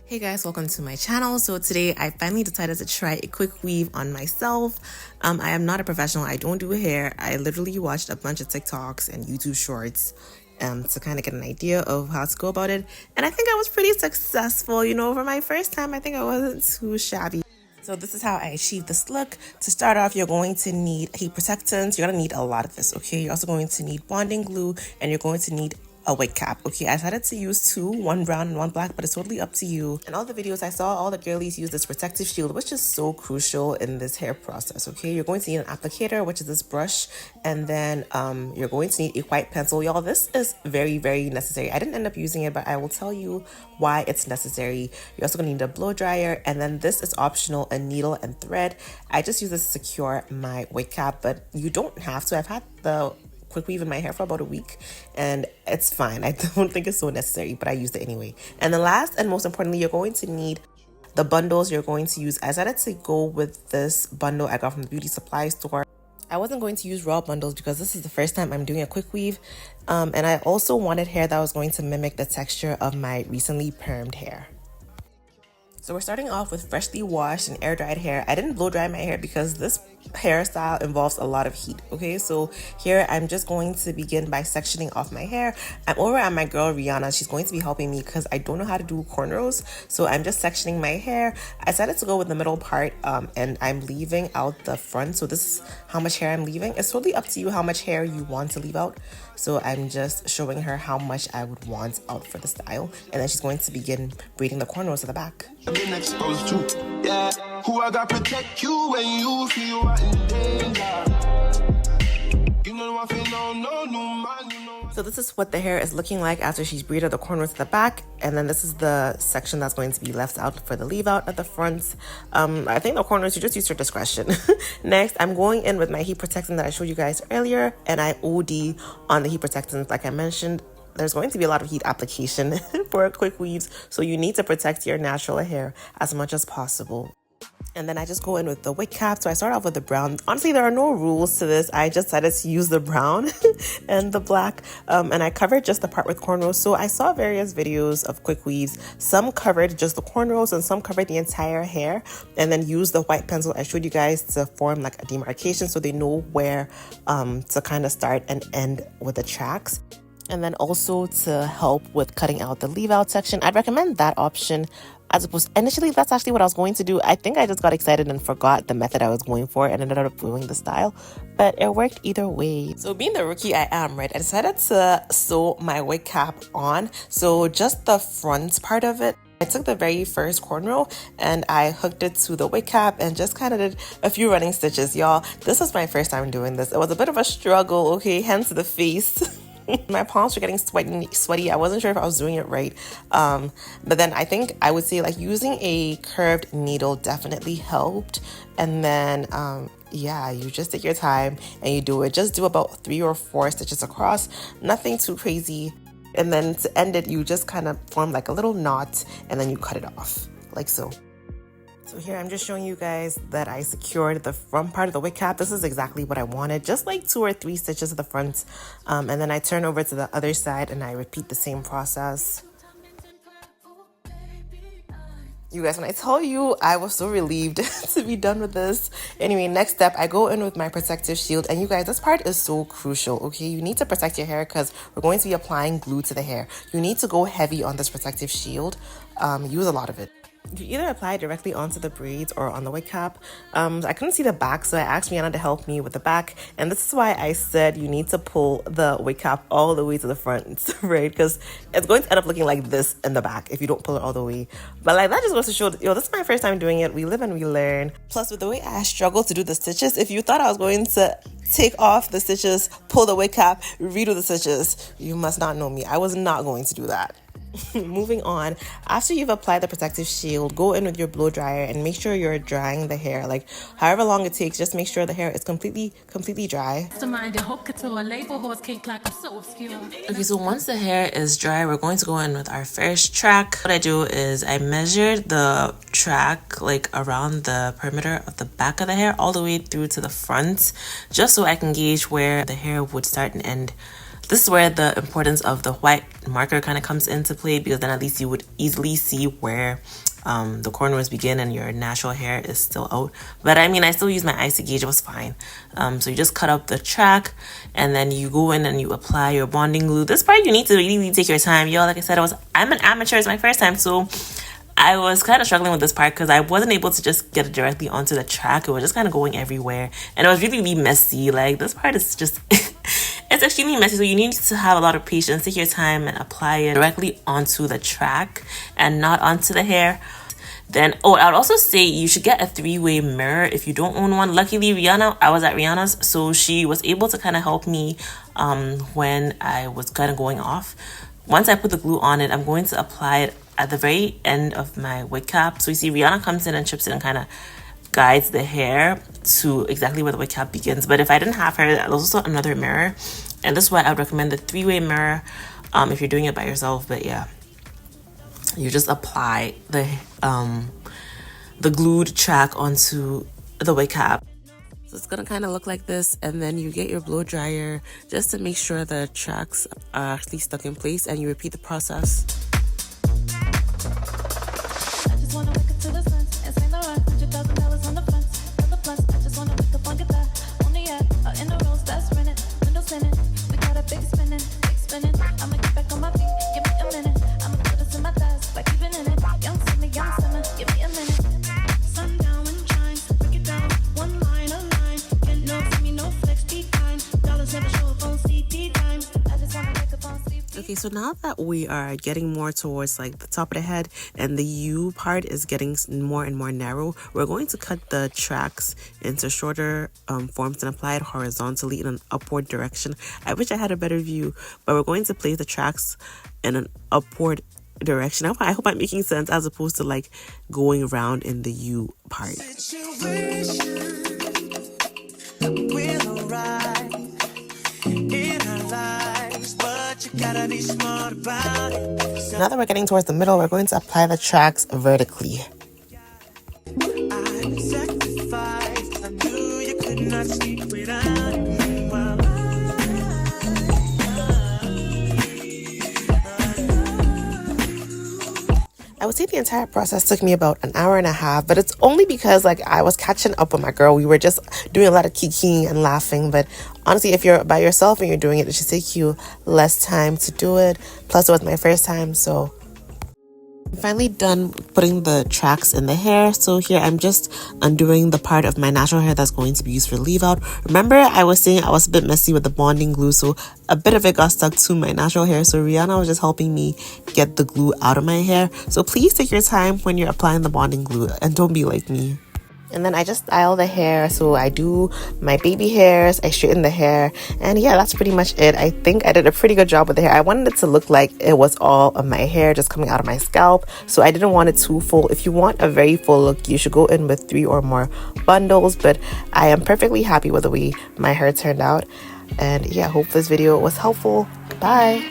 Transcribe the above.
Hey guys, welcome to my channel. So today I finally decided to try a quick weave on myself. I am not a professional. I don't do hair. I literally watched a bunch of TikToks and YouTube shorts to kind of get an idea of how to go about it. And I think I was pretty successful. You know, for my first time, I think I wasn't too shabby. So this is how I achieved this look. To start off, you're going to need heat protectants. You're going to need a lot of this, okay? You're also going to need bonding glue, and you're going to need a wig cap. Okay, I decided to use two, one brown and one black, but it's totally up to you. In all the videos I saw, all the girlies use this protective shield, which is so crucial in this hair process. Okay, you're going to need an applicator, which is this brush, and then you're going to need a white pencil. Y'all, this is very necessary. I didn't end up using it, but I will tell you why it's necessary. You're also gonna need a blow dryer, and then this is optional, a needle and thread. I just use this to secure my wig cap, but you don't have to. I've had the quick weave in my hair for about a week and it's fine. I don't think it's so necessary, but I used it anyway. And the last and most importantly, you're going to need the bundles you're going to use. I decided to go with this bundle I got from the beauty supply store. I wasn't going to use raw bundles because this is the first time I'm doing a quick weave, and I also wanted hair that was going to mimic the texture of my recently permed hair. So we're starting off with freshly washed and air dried hair. I didn't blow dry my hair because this hairstyle involves a lot of heat. Okay, so here I'm just going to begin by sectioning off my hair. I'm over at my girl Rihanna. She's going to be helping me because I don't know how to do cornrows, so I'm just sectioning my hair. I decided to go with the middle part, and I'm leaving out the front. So this is how much hair I'm leaving. It's totally up to you how much hair you want to leave out. So I'm just showing her how much I would want out for the style, and then she's going to begin braiding the cornrows at the baback. Been exposed to, yeah. Who I got protect you when you feel right in danger. You know I feel no man, you know. So this is what the hair is looking like after she's braided the cornrows at the back, and then this is the section that's going to be left out for the leave out at the front. I think the cornrows you just use your discretion. Next, I'm going in with my heat protectant that I showed you guys earlier, and I OD on the heat protectant like I mentioned. There's going to be a lot of heat application for quick weaves, so you need to protect your natural hair as much as possible. And then I just go in with the wig cap. So I start off with the brown. Honestly, there are no rules to this. I just decided to use the brown and the black, and I covered just the part with cornrows. So I saw various videos of quick weaves. Some covered just the cornrows and some covered the entire hair, and then use the white pencil I showed you guys to form like a demarcation so they know where to kind of start and end with the tracks. And then also to help with cutting out the leave out section. I'd recommend that option as opposed. Initially, that's actually what I was going to do. I think I just got excited and forgot the method I was going for and ended up doing the style, but it worked either way. So being the rookie I am, right, I decided to sew my wig cap on. So just the front part of it. I took the very first cornrow and I hooked it to the wig cap and just kind of did a few running stitches. Y'all, this was my first time doing this. It was a bit of a struggle, okay, hence the face. My palms were getting sweaty. I wasn't sure if I was doing it right. But then I think I would say like using a curved needle definitely helped. And then, yeah, you just take your time and you do it. Just do about 3 or 4 stitches across. Nothing too crazy. And then to end it, you just kind of form like a little knot and then you cut it off like so. So here I'm just showing you guys that I secured the front part of the wig cap. This is exactly what I wanted, just like 2 or 3 stitches at the front. And then I turn over to the other side and I repeat the same process. You guys, when I tell you, I was so relieved to be done with this. Anyway, next step, I go in with my protective shield. And you guys, this part is so crucial, okay? You need to protect your hair because we're going to be applying glue to the hair. You need to go heavy on this protective shield. Use a lot of it. You either apply it directly onto the braids or on the wig cap. I couldn't see the back, so I asked Rihanna to help me with the back. And this is why I said you need to pull the wig cap all the way to the front, right? Because it's going to end up looking like this in the back if you don't pull it all the way. But like that just goes to show, yo, this is my first time doing it. We live and we learn. Plus, with the way I struggled to do the stitches, if you thought I was going to take off the stitches, pull the wig cap, redo the stitches, you must not know me. I was not going to do that. Moving on, after you've applied the protective shield, go in with your blow dryer and make sure you're drying the hair. Like however long it takes, just make sure the hair is completely dry. Okay, so once the hair is dry, we're going to go in with our first track. What I do is I measured the track like around the perimeter of the back of the hair all the way through to the front, just so I can gauge where the hair would start and end This is where the importance of the white marker kind of comes into play, because then at least you would easily see where the cornrows begin and your natural hair is still out. But I mean, I still use my eyes to gauge, it was fine. So you just cut up the track and then you go in and you apply your bonding glue. This part you need to really take your time, y'all. Like I said, I'm an amateur, it's my first time, so I was kind of struggling with this part because I wasn't able to just get it directly onto the track. It was just kind of going everywhere and it was really messy. Like, this part is just it's extremely messy, so you need to have a lot of patience. Take your time and apply it directly onto the track and not onto the hair. Then, I would also say you should get a 3-way mirror if you don't own one. Luckily, I was at Rihanna's, so she was able to kind of help me when I was kind of going off. Once I put the glue on it, I'm going to apply it at the very end of my wig cap. So you see, Rihanna comes in and chips it and kind of guides the hair to exactly where the wig cap begins. But if I didn't have her, there's also another mirror, and this is why I would recommend the 3-way mirror if you're doing it by yourself. But yeah, you just apply the glued track onto the wig cap. So it's gonna kind of look like this, and then you get your blow dryer just to make sure the tracks are actually stuck in place, and you repeat the process. I just wanna wake up to the sun and Saint Laurent, $100,000 on the front, on the plus. I just wanna wake up on guitar, on the yacht, in the rose that's rented, window spinning. We got a big spinning, big spinning. I'ma get back on my feet, give me a minute. I'ma put this in my thighs, like even in it. Young summer, give me a minute. Sundown and shines, break it down, one line, a line. Get no, see me, no flex, be kind. Dollars never show up on CD times. I just wanna wake up on sleep. Okay, so now that we are getting more towards like the top of the head and the U part is getting more and more narrow, we're going to cut the tracks into shorter forms and apply it horizontally in an upward direction. I wish I had a better view, but we're going to place the tracks in an upward direction. I hope I'm making sense, as opposed to like going around in the U part. Now that we're getting towards the middle, we're going to apply the tracks vertically. I would say the entire process took me about an hour and a half, but it's only because like I was catching up with my girl. We were just doing a lot of kikiing and laughing, but honestly, if you're by yourself and you're doing it should take you less time to do it. Plus, it was my first time, so I'm finally done putting the tracks in the hair. So here I'm just undoing the part of my natural hair that's going to be used for leave out. Remember, I was saying I was a bit messy with the bonding glue, so a bit of it got stuck to my natural hair. So Rihanna was just helping me get the glue out of my hair. So please take your time when you're applying the bonding glue and don't be like me. And then I just style the hair. So I do my baby hairs, I straighten the hair, and yeah, that's pretty much it. I think I did a pretty good job with the hair. I wanted it to look like it was all of my hair just coming out of my scalp, so I didn't want it too full. If you want a very full look, you should go in with 3 or more bundles, but I am perfectly happy with the way my hair turned out. And yeah, hope this video was helpful. Bye.